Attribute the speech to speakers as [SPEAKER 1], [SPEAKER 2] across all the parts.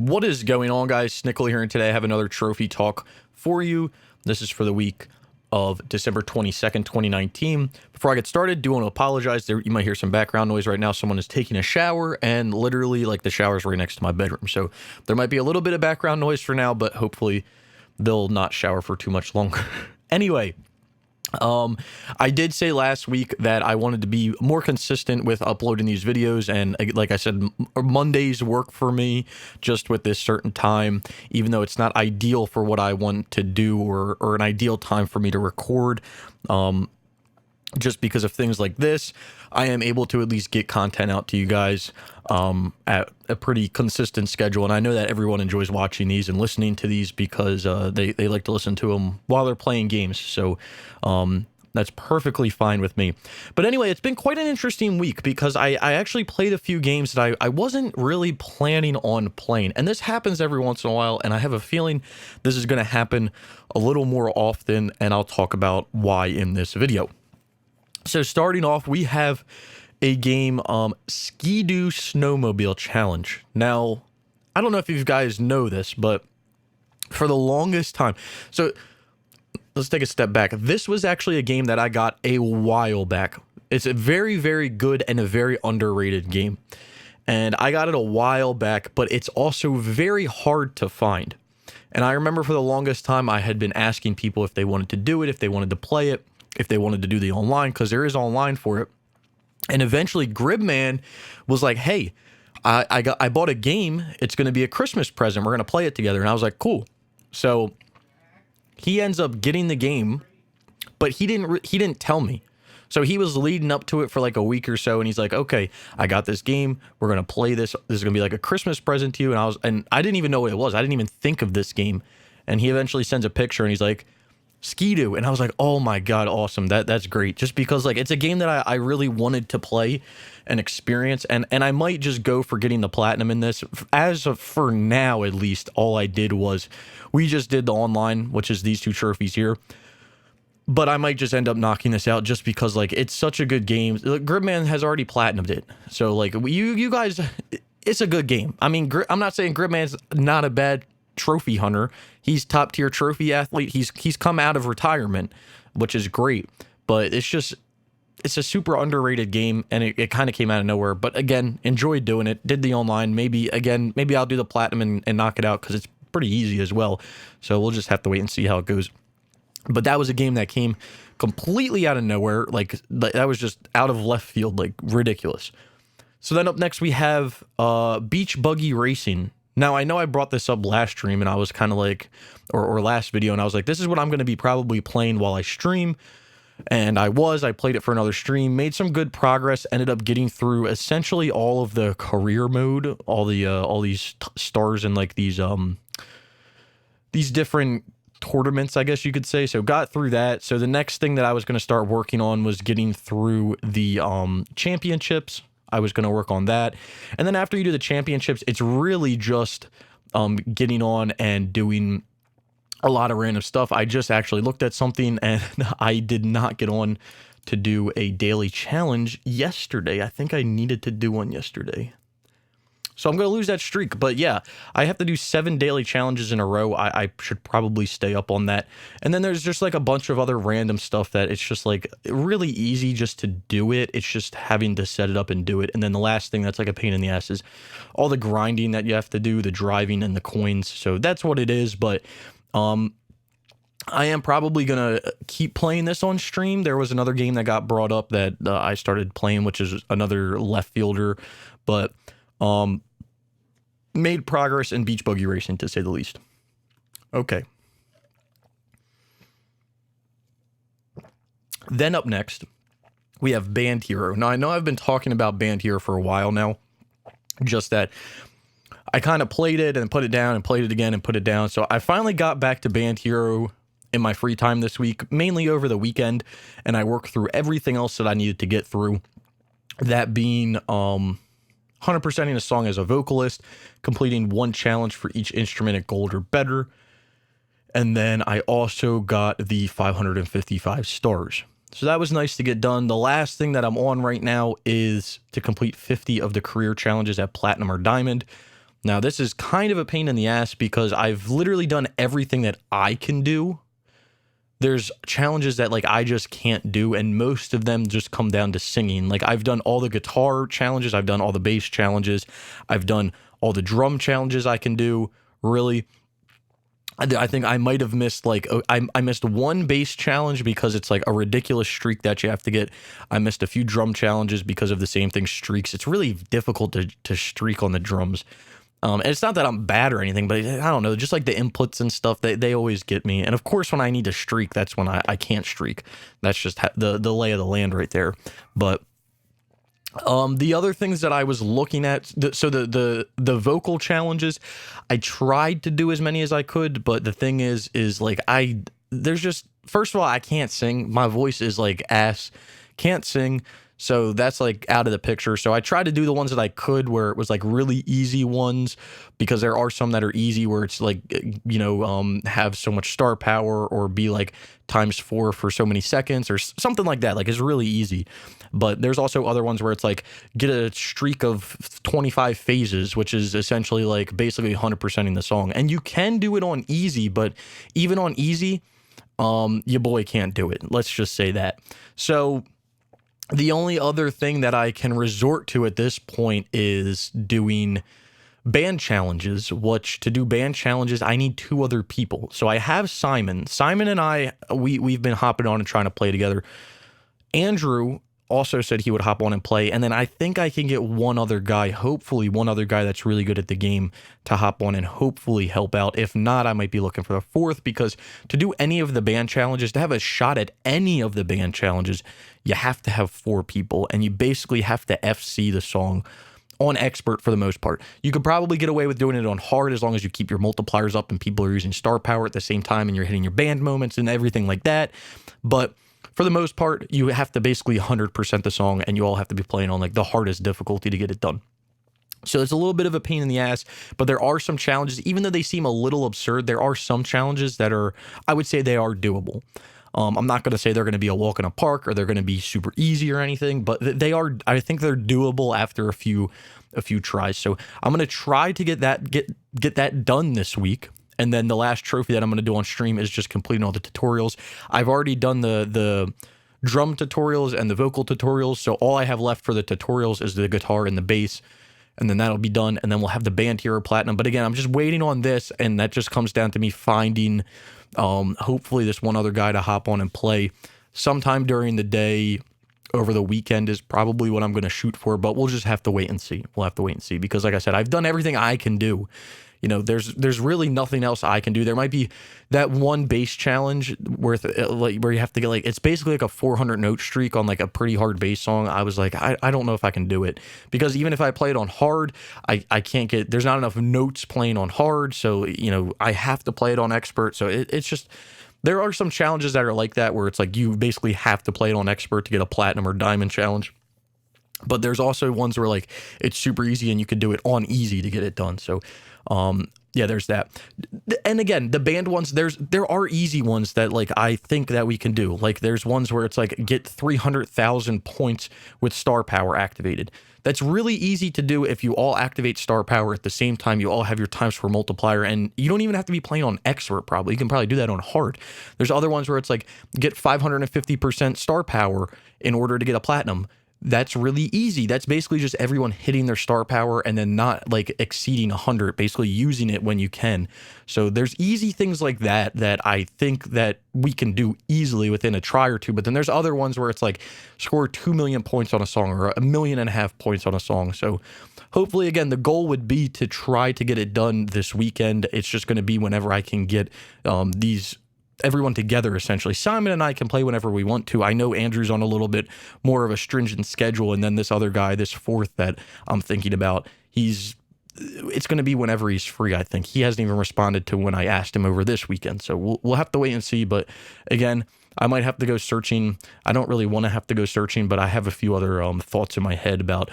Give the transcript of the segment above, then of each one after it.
[SPEAKER 1] What is going on, guys? Snickel here, and today I have another trophy talk for you. This is for the week of December 22nd, 2019. Before I get started, do want to apologize. You might hear some background noise right now. Someone is taking a shower, and literally, like, the shower is right next to my bedroom. So there might be a little bit of background noise for now, but hopefully they'll not shower for too much longer. Anyway, I did say last week that I wanted to be more consistent with uploading these videos, and like I said, Mondays work for me just with this certain time, even though it's not ideal for what I want to do or an ideal time for me to record. Just because of things like this, I am able to at least get content out to you guys at a pretty consistent schedule. And I know that everyone enjoys watching these and listening to these because they like to listen to them while they're playing games. So that's perfectly fine with me. But anyway, it's been quite an interesting week because I actually played a few games that I wasn't really planning on playing. And this happens every once in a while, and I have a feeling this is going to happen a little more often, and I'll talk about why in this video. So starting off, we have a game, SkiDoo Snowmobile Challenge. Now, I don't know if you guys know this, but for the longest time, so let's take a step back. This was actually a game that I got a while back. It's a very, very good and a very underrated game. And I got it a while back, but it's also very hard to find. And I remember for the longest time, I had been asking people if they wanted to do it, if they wanted to play it, if they wanted to do the online, because there is online for it. And eventually Gribman was like, hey, I bought a game. It's going to be a Christmas present. We're going to play it together. And I was like, cool. So he ends up getting the game, but he didn't tell me. So he was leading up to it for like a week or so, and he's like, okay, I got this game. We're going to play this. This is going to be like a Christmas present to you. And I didn't even know what it was. I didn't even think of this game. And he eventually sends a picture, and he's like, SkiDoo, and I was like, oh my god, awesome, that's great. Just because like it's a game that I really wanted to play and experience, and I might just go for getting the platinum in this. As of for now, at least, all I did was we just did the online, which is these two trophies here. But I might just end up knocking this out just because like it's such a good game. Gribman has already platinumed it, so like you guys, it's a good game. I mean, I'm not saying Gribman's not a bad trophy hunter. He's top tier trophy athlete. He's come out of retirement, which is great, but it's a super underrated game, and it kind of came out of nowhere. But again, enjoyed doing it. Did the online. Maybe I'll do the platinum and knock it out because it's pretty easy as well. So we'll just have to wait and see how it goes. But that was a game that came completely out of nowhere. Like that was just out of left field, like ridiculous. So then up next we have beach buggy racing. Now, I know I brought this up last stream, and I was kind of like, or last video, and I was like, this is what I'm going to be probably playing while I stream. And I played it for another stream, made some good progress, ended up getting through essentially all of the career mode, all these stars and like these different tournaments, I guess you could say. So got through that. So the next thing that I was going to start working on was getting through the championships. I was going to work on that. And then after you do the championships, it's really just getting on and doing a lot of random stuff. I just actually looked at something, and I did not get on to do a daily challenge yesterday. I think I needed to do one yesterday. So I'm going to lose that streak. But yeah, I have to do 7 daily challenges in a row. I should probably stay up on that. And then there's just like a bunch of other random stuff that it's just like really easy just to do it. It's just having to set it up and do it. And then the last thing that's like a pain in the ass is all the grinding that you have to do, the driving and the coins. So that's what it is. But I am probably going to keep playing this on stream. There was another game that got brought up that I started playing, which is another left fielder. But made progress in beach buggy racing, to say the least. Okay. Then up next, we have Band Hero. Now, I know I've been talking about Band Hero for a while now, just that I kind of played it and put it down and played it again and put it down. So I finally got back to Band Hero in my free time this week, mainly over the weekend, and I worked through everything else that I needed to get through. That being 100%ing a song as a vocalist, completing 1 challenge for each instrument at gold or better, and then I also got the 555 stars. So that was nice to get done. The last thing that I'm on right now is to complete 50 of the career challenges at platinum or diamond. Now, this is kind of a pain in the ass because I've literally done everything that I can do. There's challenges that like I just can't do, and most of them just come down to singing. Like I've done all the guitar challenges, I've done all the bass challenges, I've done all the drum challenges I can do, really. I think I might have missed like I missed one bass challenge because it's like a ridiculous streak that you have to get. I missed a few drum challenges because of the same thing, streaks. It's really difficult to streak on the drums. And it's not that I'm bad or anything, but I don't know, just like the inputs and stuff, they always get me. And of course, when I need to streak, that's when I can't streak. That's just the lay of the land right there. But the other things that I was looking at, the vocal challenges, I tried to do as many as I could, but the thing is like there's just, first of all, I can't sing. My voice is like ass, can't sing. So that's like out of the picture. So I tried to do the ones that I could where it was like really easy ones, because there are some that are easy where it's like, have so much star power or be like ×4 for so many seconds or something like that. Like it's really easy. But there's also other ones where it's like get a streak of 25 phases, which is essentially like basically 100%ing the song. And you can do it on easy, but even on easy, your boy can't do it. Let's just say that. So the only other thing that I can resort to at this point is doing band challenges, which to do band challenges, I need 2 other people. So I have Simon. Simon and I, we've been hopping on and trying to play together. Andrew also said he would hop on and play. And then I think I can get one other guy, hopefully one other guy that's really good at the game to hop on and hopefully help out. If not, I might be looking for the 4th, because to do any of the band challenges, to have a shot at any of the band challenges, you have to have 4 people, and you basically have to FC the song on expert for the most part. You could probably get away with doing it on hard as long as you keep your multipliers up and people are using star power at the same time and you're hitting your band moments and everything like that. But for the most part, you have to basically 100% the song, and you all have to be playing on like the hardest difficulty to get it done. So it's a little bit of a pain in the ass, but there are some challenges, even though they seem a little absurd, there are some challenges that are, I would say they are doable. I'm not going to say they're going to be a walk in a park or they're going to be super easy or anything, but they are, I think they're doable after a few tries. So I'm going to try to get that done this week. And then the last trophy that I'm going to do on stream is just completing all the tutorials. I've already done the drum tutorials and the vocal tutorials. So all I have left for the tutorials is the guitar and the bass. And then that'll be done. And then we'll have the band hero platinum. But again, I'm just waiting on this. And that just comes down to me finding, hopefully this one other guy to hop on and play sometime during the day. Over the weekend is probably what I'm going to shoot for. But we'll just have to wait and see. We'll have to wait and see. Because like I said, I've done everything I can do. You know, there's really nothing else I can do. There might be that one bass challenge where you have to get like, it's basically like a 400 note streak on like a pretty hard bass song. I was like, I don't know if I can do it, because even if I play it on hard, I can't get, there's not enough notes playing on hard. So, you know, I have to play it on expert. So it's just, there are some challenges that are like that, where it's like you basically have to play it on expert to get a platinum or diamond challenge. But there's also ones where like it's super easy and you can do it on easy to get it done. So, yeah, there's that. And again, the band ones, there are easy ones that like I think that we can do. Like there's ones where it's like get 300,000 points with star power activated. That's really easy to do if you all activate star power at the same time. You all have your ×4 multiplier, and you don't even have to be playing on expert probably. You can probably do that on hard. There's other ones where it's like get 550% star power in order to get a platinum. That's really easy. That's basically just everyone hitting their star power and then not like exceeding 100, basically using it when you can. So there's easy things like that I think that we can do easily within a try or two. But then there's other ones where it's like score 2 million points on a song or 1.5 million points on a song. So hopefully, again, the goal would be to try to get it done this weekend. It's just going to be whenever I can get everyone together, essentially. Simon and I can play whenever we want to. I know Andrew's on a little bit more of a stringent schedule, and then this other guy, this 4th that I'm thinking about, it's going to be whenever he's free, I think. He hasn't even responded to when I asked him over this weekend, so we'll have to wait and see. But again, I might have to go searching. I don't really want to have to go searching, but I have a few other thoughts in my head about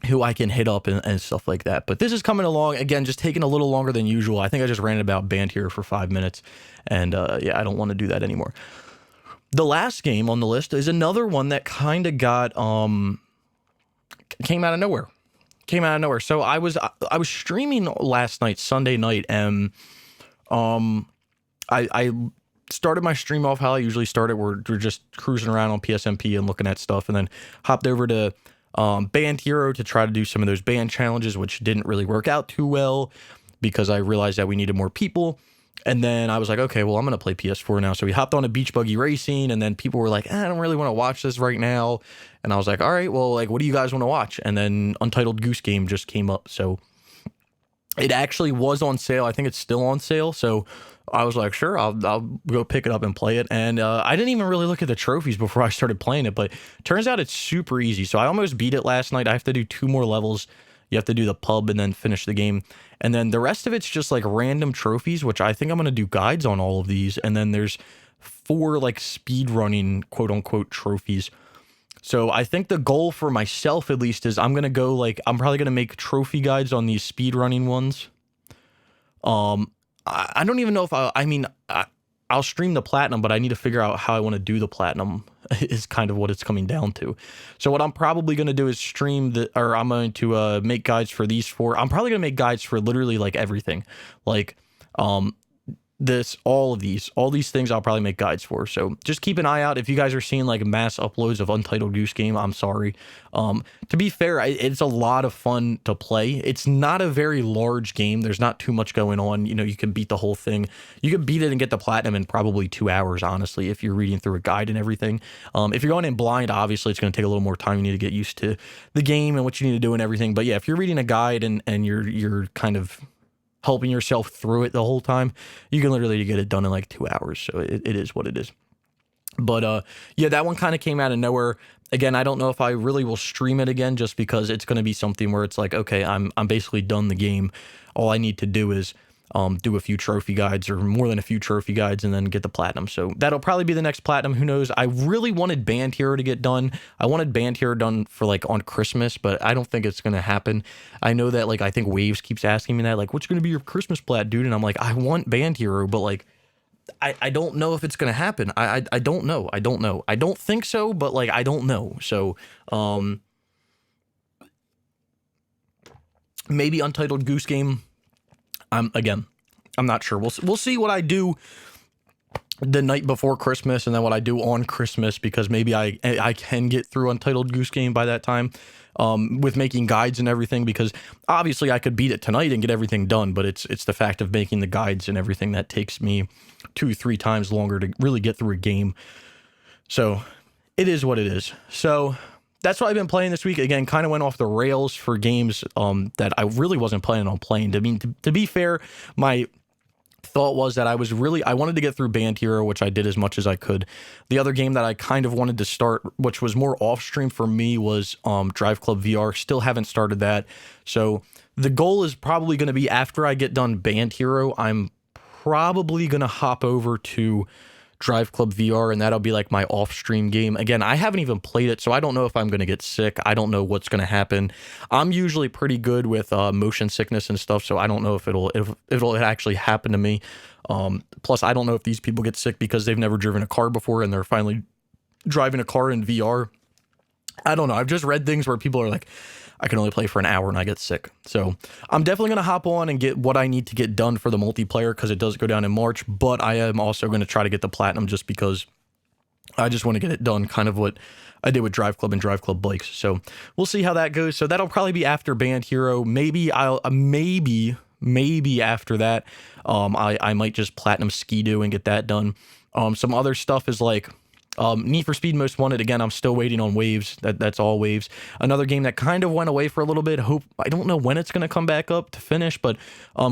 [SPEAKER 1] who I can hit up and stuff like that. But this is coming along, again, just taking a little longer than usual. I think I just ranted about band hero for 5 minutes, and yeah, I don't want to do that anymore. The last game on the list is another one that kind of came out of nowhere. came out of nowhere. So I was streaming last night, Sunday night, and I started my stream off how I usually start it. We're just cruising around on PSMP and looking at stuff, and then hopped over to Band Hero to try to do some of those band challenges, which didn't really work out too well because I realized that we needed more people. And then I was like, okay, well, I'm going to play PS4 now. So we hopped on a beach buggy racing, and then people were like, I don't really want to watch this right now. And I was like, all right, well, like, what do you guys want to watch? And then Untitled Goose Game just came up. So it actually was on sale. I think it's still on sale. So I was like, sure, I'll go pick it up and play it. And I didn't even really look at the trophies before I started playing it, but turns out it's super easy. So I almost beat it last night. I have to do 2 more levels. You have to do the pub and then finish the game. And then the rest of it's just like random trophies, which I think I'm going to do guides on all of these. And then there's 4 like speed running quote unquote trophies. So I think the goal for myself, at least, is I'm going to go like, I'm probably going to make trophy guides on these speed running ones. I don't even know if I'll stream the platinum, but I need to figure out how I want to do the platinum is kind of what it's coming down to. So what I'm probably going to do is I'm going to make guides for these 4. I'm probably going to make guides for literally like everything. Like, all these things I'll probably make guides for. So just keep an eye out. If you guys are seeing like mass uploads of Untitled Goose Game, I'm sorry. To be fair, it's a lot of fun to play. It's not a very large game. There's not too much going on. You know, you can beat the whole thing. You can beat it and get the platinum in probably 2 hours, honestly, if you're reading through a guide and everything. If you're going in blind, obviously it's going to take a little more time. You need to get used to the game and what you need to do and everything. But yeah, if you're reading a guide and you're kind of helping yourself through it the whole time, you can literally get it done in like 2 hours. So it is what it is. But yeah, that one kind of came out of nowhere. Again, I don't know if I really will stream it again, just because it's going to be something where it's like, okay, I'm basically done the game. All I need to do is do a few trophy guides, or more than a few trophy guides, and then get the platinum. So that'll probably be the next platinum. Who knows? I really wanted Band Hero to get done. I wanted Band Hero done for like on Christmas, but I don't think it's going to happen. I know that, like, I think Waves keeps asking me that, like, what's going to be your Christmas plat, dude? And I'm like, I want Band Hero, but like, I don't know if it's going to happen. I don't know. I don't know. I don't think so, but like, I don't know. So, maybe Untitled Goose Game. I'm not sure. We'll see what I do the night before Christmas, and then what I do on Christmas, because maybe I can get through Untitled Goose Game by that time, with making guides and everything, because obviously I could beat it tonight and get everything done, but it's the fact of making the guides and everything that takes me 2-3 times longer to really get through a game. So it is what it is. So that's what I've been playing this week. Again, kind of went off the rails for games that I really wasn't planning on playing. I mean, to be fair, my thought was that I wanted to get through Band Hero, which I did as much as I could. The other game that I kind of wanted to start, which was more off stream for me, was Drive Club VR. Still haven't started that. So the goal is probably going to be, after I get done Band Hero, I'm probably going to hop over to Drive Club VR, and that'll be like my off-stream game. Again, I haven't even played it, so I don't know if I'm going to get sick. I don't know what's going to happen. I'm usually pretty good with motion sickness and stuff, so I don't know if it'll actually happen to me. Plus, I don't know if these people get sick because they've never driven a car before and they're finally driving a car in VR. I don't know. I've just read things where people are like, I can only play for an hour and I get sick. So I'm definitely going to hop on and get what I need to get done for the multiplayer, because it does go down in March, but I am also going to try to get the platinum, just because I just want to get it done, kind of what I did with Drive Club and Drive Club Bikes. So we'll see how that goes. So that'll probably be after Band Hero. Maybe maybe after that, I might just platinum SkiDoo and get that done. Some other stuff is like Need for Speed Most Wanted. Again, I'm still waiting on Waves. That's all Waves. Another game that kind of went away for a little bit. I don't know when it's going to come back up to finish, but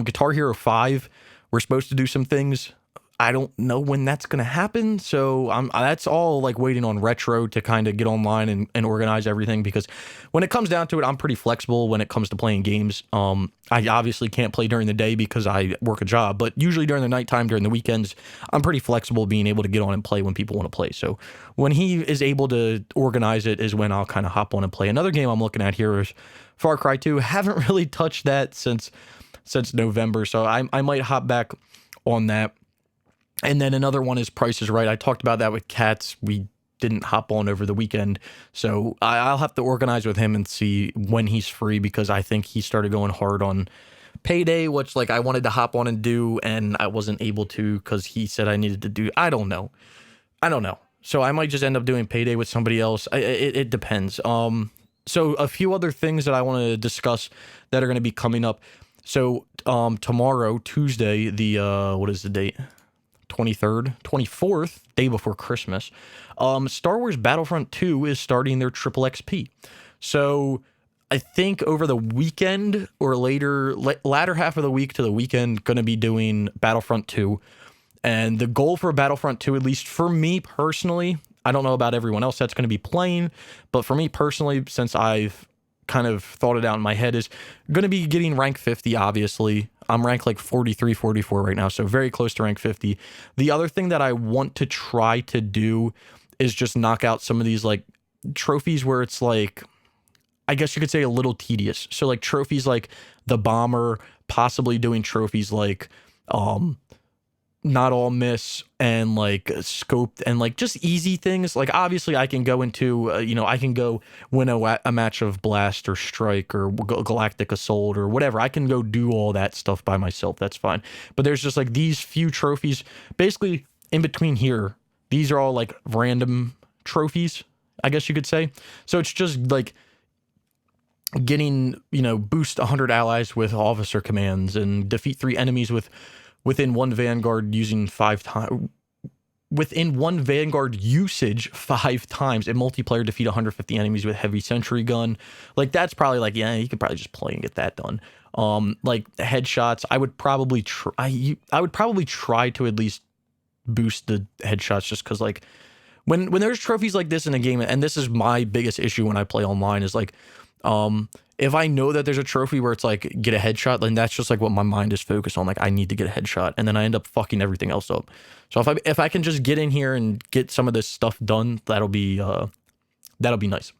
[SPEAKER 1] Guitar Hero 5, we're supposed to do some things. I don't know when that's going to happen. So that's all like waiting on Retro to kind of get online and organize everything, because when it comes down to it, I'm pretty flexible when it comes to playing games. I obviously can't play during the day because I work a job, but usually during the nighttime, during the weekends, I'm pretty flexible, being able to get on and play when people want to play. So when he is able to organize it is when I'll kind of hop on and play. Another game I'm looking at here is Far Cry 2. Haven't really touched that since November, so I might hop back on that. And then another one is Price is Right. I talked about that with Cats. We didn't hop on over the weekend. So I'll have to organize with him and see when he's free, because I think he started going hard on Payday, which like I wanted to hop on and do, and I wasn't able to because he said I needed to do. I don't know. So I might just end up doing Payday with somebody else. It depends. So a few other things that I want to discuss that are going to be coming up. So tomorrow, Tuesday, the what is the date? 23rd, 24th, day before Christmas. Star Wars Battlefront 2 is starting their triple XP. So I think over the weekend or latter half of the week to the weekend, going to be doing Battlefront 2. And the goal for Battlefront 2, at least for me personally, I don't know about everyone else that's going to be playing, but for me personally, since I've kind of thought it out in my head, is going to be getting rank 50, obviously. I'm ranked like 43, 44 right now, so very close to rank 50. The other thing that I want to try to do is just knock out some of these like trophies where it's like, I guess you could say a little tedious. So like trophies like the bomber, possibly doing trophies like not all miss and like scoped and like just easy things. Like obviously I can go into I can go win a match of blast or strike or galactic assault or whatever. I can go do all that stuff by myself. That's fine. But there's just like these few trophies basically in between here. These are all like random trophies, I guess you could say. So it's just like getting, boost 100 allies with officer commands and defeat 3 enemies within one Vanguard using 5 times. Within one Vanguard usage 5 times, in multiplayer defeat 150 enemies with heavy sentry gun. Like that's probably like, yeah, you could probably just play and get that done. Like headshots, I would probably try to at least boost the headshots, just because like when there's trophies like this in a game, and this is my biggest issue when I play online, is like if I know that there's a trophy where it's like get a headshot, then that's just like what my mind is focused on. Like I need to get a headshot, and then I end up fucking everything else up. So if I can just get in here and get some of this stuff done, that'll be nice.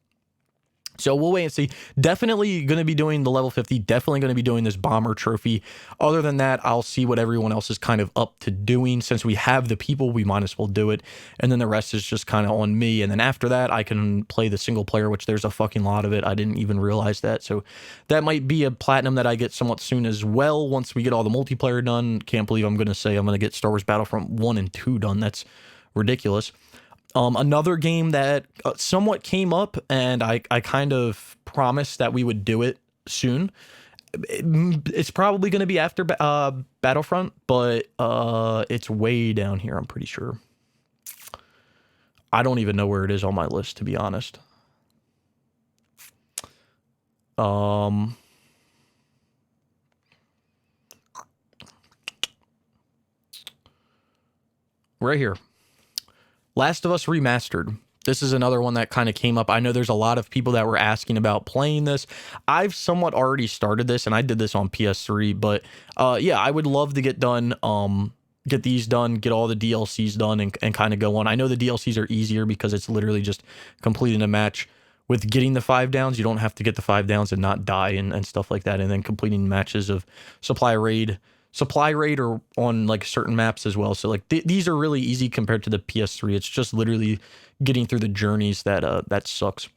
[SPEAKER 1] So we'll wait and see. Definitely going to be doing the level 50. Definitely going to be doing this bomber trophy. Other than that, I'll see what everyone else is kind of up to doing. Since we have the people, we might as well do it. And then the rest is just kind of on me. And then after that, I can play the single player, which there's a fucking lot of it. I didn't even realize that. So that might be a platinum that I get somewhat soon as well once we get all the multiplayer done. Can't believe I'm going to say I'm going to get Star Wars Battlefront 1 and 2 done. That's ridiculous. Another game that somewhat came up, and I kind of promised that we would do it soon. It's probably going to be after Battlefront, but it's way down here, I'm pretty sure. I don't even know where it is on my list, to be honest. Right here. Last of Us Remastered. This is another one that kind of came up. I know there's a lot of people that were asking about playing this. I've somewhat already started this, and I did this on PS3. But yeah, I would love to get done, get these done, get all the DLCs done, and kind of go on. I know the DLCs are easier because it's literally just completing a match. With getting the 5 downs, you don't have to get the 5 downs and not die and stuff like that. And then completing matches of supply raid or on like certain maps as well. So like these are really easy compared to the PS3. It's just literally getting through the journeys that sucks.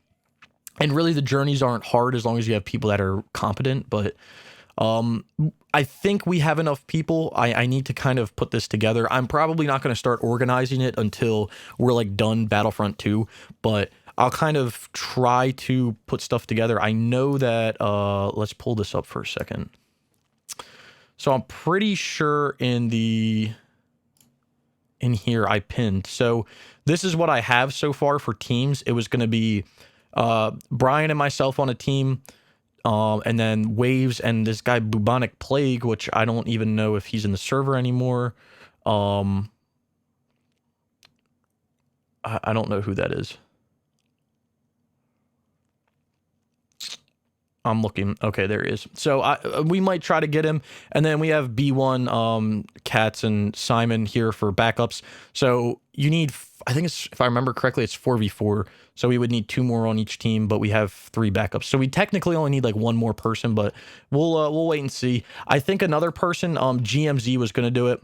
[SPEAKER 1] And really the journeys aren't hard as long as you have people that are competent. But I think we have enough people. I need to kind of put this together. I'm probably not going to start organizing it until we're like done Battlefront 2, but I'll kind of try to put stuff together. I know that let's pull this up for a second. So I'm pretty sure in here I pinned. So this is what I have so far for teams. It was going to be Brian and myself on a team, and then Waves and this guy Bubonic Plague, which I don't even know if he's in the server anymore. I don't know who that is. I'm looking. Okay, there he is. So we might try to get him. And then we have B1, Katz, and Simon here for backups. So you need, I think it's, if I remember correctly, it's 4v4. So we would need 2 more on each team, but we have 3 backups. So we technically only need like 1 more person, but we'll wait and see. I think another person, GMZ was going to do it,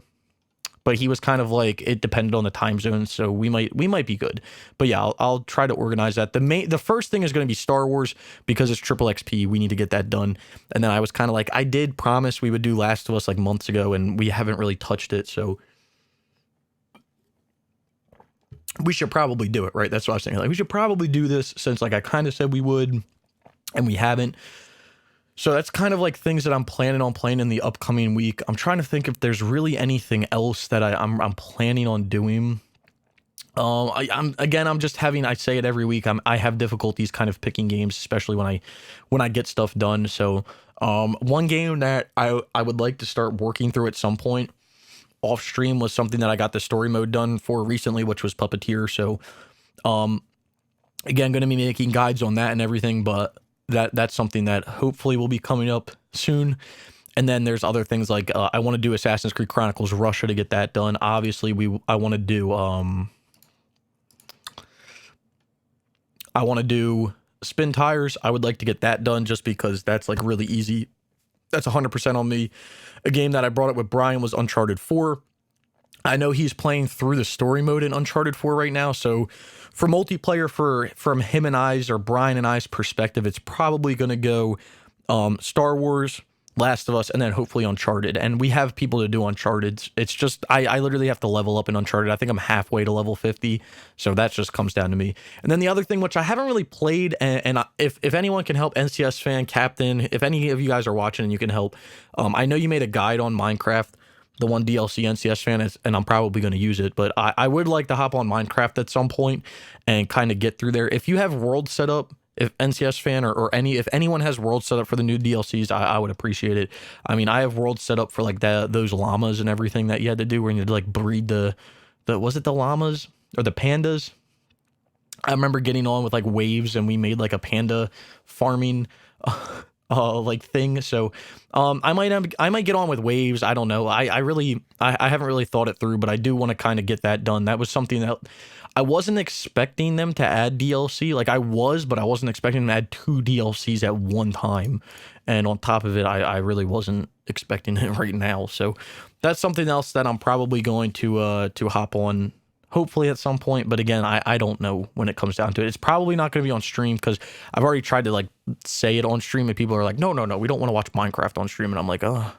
[SPEAKER 1] but he was kind of like, it depended on the time zone, so we might be good. But yeah, I'll try to organize that. The first thing is going to be Star Wars, because it's triple XP. We need to get that done. And then I was kind of like, I did promise we would do Last of Us like months ago, and we haven't really touched it, so we should probably do it, right? That's what I was saying. Like, we should probably do this, since like I kind of said we would, and we haven't. So that's kind of like things that I'm planning on playing in the upcoming week. I'm trying to think if there's really anything else that I'm planning on doing. I'm just having, I say it every week, I have difficulties kind of picking games, especially when I get stuff done. So one game that I would like to start working through at some point off stream was something that I got the story mode done for recently, which was Puppeteer. So again, going to be making guides on that and everything, but that's something that hopefully will be coming up soon. And then there's other things like I want to do Assassin's Creed Chronicles Russia to get that done. Obviously, I want to do Spin Tires. I would like to get that done, just because that's like really easy. That's 100% on me. A game that I brought up with Brian was Uncharted 4. I know he's playing through the story mode in Uncharted 4 right now, so for multiplayer, from him and I's, or Brian and I's perspective, it's probably going to go Star Wars, Last of Us, and then hopefully Uncharted. And we have people to do Uncharted. It's just, I literally have to level up in Uncharted. I think I'm halfway to level 50, so that just comes down to me. And then the other thing, which I haven't really played, and if anyone can help, NCS fan, Captain, if any of you guys are watching and you can help, I know you made a guide on Minecraft, the one DLC NCS fan is, and I'm probably going to use it, but I would like to hop on Minecraft at some point and kind of get through there. If you have world set up, if NCS fan if anyone has world set up for the new DLCs, I would appreciate it. I mean, I have world set up for like those llamas and everything that you had to do, where you had to like breed was it the llamas or the pandas? I remember getting on with like Waves, and we made like a panda farming like thing. So I might get on with Waves. I don't know. I haven't really thought it through, but I do want to kind of get that done. That was something that I wasn't expecting them to add DLC. Like I was, but I wasn't expecting them to add 2 DLCs at one time. And on top of it, I really wasn't expecting it right now. So that's something else that I'm probably going to hop on, hopefully at some point. But again, I don't know when it comes down to it. It's probably not going to be on stream, because I've already tried to like say it on stream, and people are like, no, we don't want to watch Minecraft on stream. And I'm like, oh,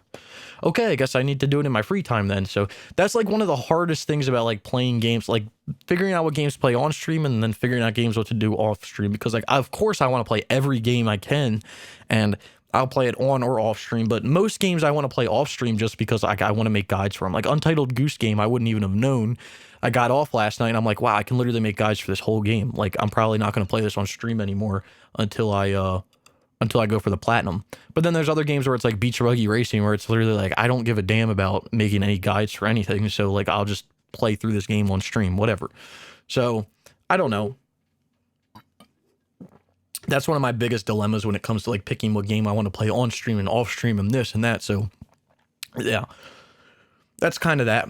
[SPEAKER 1] okay, I guess I need to do it in my free time then. So that's like one of the hardest things about like playing games, like figuring out what games to play on stream, and then figuring out games what to do off stream. Because like, of course I want to play every game I can, and I'll play it on or off stream, but most games I want to play off stream, just because like I want to make guides for them. Like Untitled Goose Game, I wouldn't even have known. I got off last night and I'm like, wow, I can literally make guides for this whole game. Like I'm probably not going to play this on stream anymore until I go for the platinum. But then there's other games where it's like Beach Buggy Racing, where it's literally like, I don't give a damn about making any guides for anything. So like, I'll just play through this game on stream, whatever. So I don't know. That's one of my biggest dilemmas when it comes to like picking what game I want to play on stream and off stream and this and that. So yeah, that's kind of that.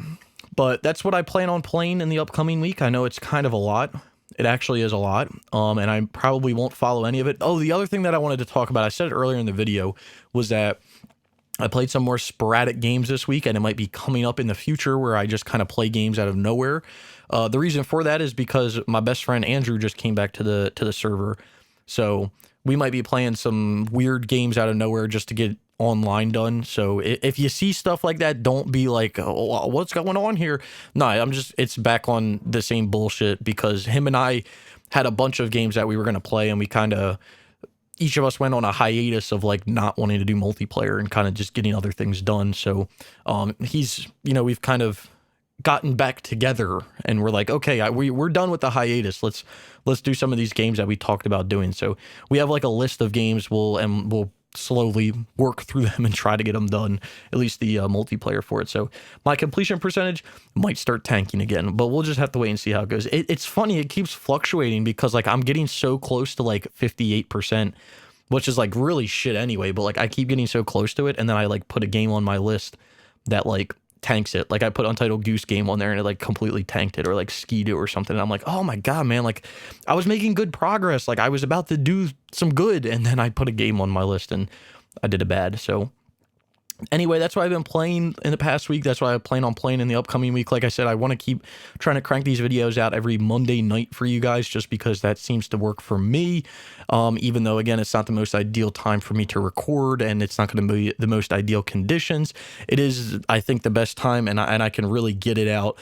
[SPEAKER 1] But that's what I plan on playing in the upcoming week. I know it's kind of a lot. It actually is a lot. And I probably won't follow any of it. Oh, the other thing that I wanted to talk about, I said it earlier in the video, was that I played some more sporadic games this week, and it might be coming up in the future where I just kind of play games out of nowhere. The reason for that is because my best friend Andrew just came back to the server. So we might be playing some weird games out of nowhere just to get online done. So if you see stuff like that, don't be like, oh, what's going on here? No, it's back on the same bullshit, because him and I had a bunch of games that we were going to play, and we kind of, each of us went on a hiatus of like not wanting to do multiplayer and kind of just getting other things done. So we've kind of gotten back together, and we're like, okay, we're done with the hiatus. Let's do some of these games that we talked about doing. So we have like a list of games. We'll slowly work through them and try to get them done, at least the multiplayer for it. So my completion percentage might start tanking again, but we'll just have to wait and see how it goes. It's funny, it keeps fluctuating, because like I'm getting so close to like 58%, which is like really shit anyway, but like I keep getting so close to it, and then I like put a game on my list that like tanks it. Like I put Untitled Goose Game on there, and it like completely tanked it, or like SkiDoo or something. And I'm like, oh my god, man, like I was making good progress, like I was about to do some good, and then I put a game on my list and I did it bad. So Anyway, that's what I've been playing in the past week. That's why I plan on playing in the upcoming week. Like I said, I want to keep trying to crank these videos out every Monday night for you guys, just because that seems to work for me. Even though, again, it's not the most ideal time for me to record, and it's not going to be the most ideal conditions. It is, I think, the best time, and I can really get it out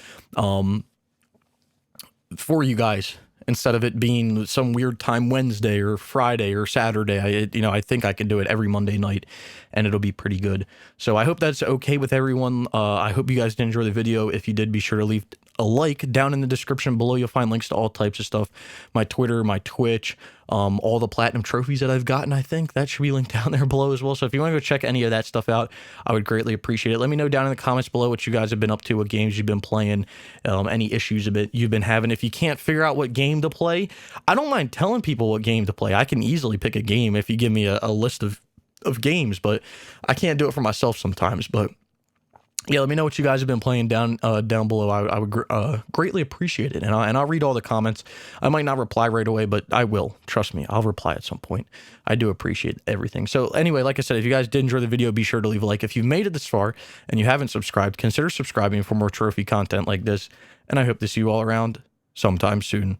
[SPEAKER 1] for you guys, instead of it being some weird time Wednesday or Friday or Saturday. I think I can do it every Monday night, and it'll be pretty good. So I hope that's okay with everyone. I hope you guys did enjoy the video. If you did, be sure to leave a like. Down in the description below, you'll find links to all types of stuff. My Twitter, my Twitch, all the platinum trophies that I've gotten. I think that should be linked down there below as well. So if you want to go check any of that stuff out, I would greatly appreciate it. Let me know down in the comments below what you guys have been up to, what games you've been playing, any issues you've been having. If you can't figure out what game to play, I don't mind telling people what game to play. I can easily pick a game if you give me a list of games, but I can't do it for myself sometimes. But yeah, let me know what you guys have been playing down below. I would greatly appreciate it, and I'll read all the comments. I might not reply right away, but I will. Trust me, I'll reply at some point. I do appreciate everything. So anyway, like I said, if you guys did enjoy the video, be sure to leave a like. If you've made it this far and you haven't subscribed, consider subscribing for more trophy content like this, and I hope to see you all around sometime soon.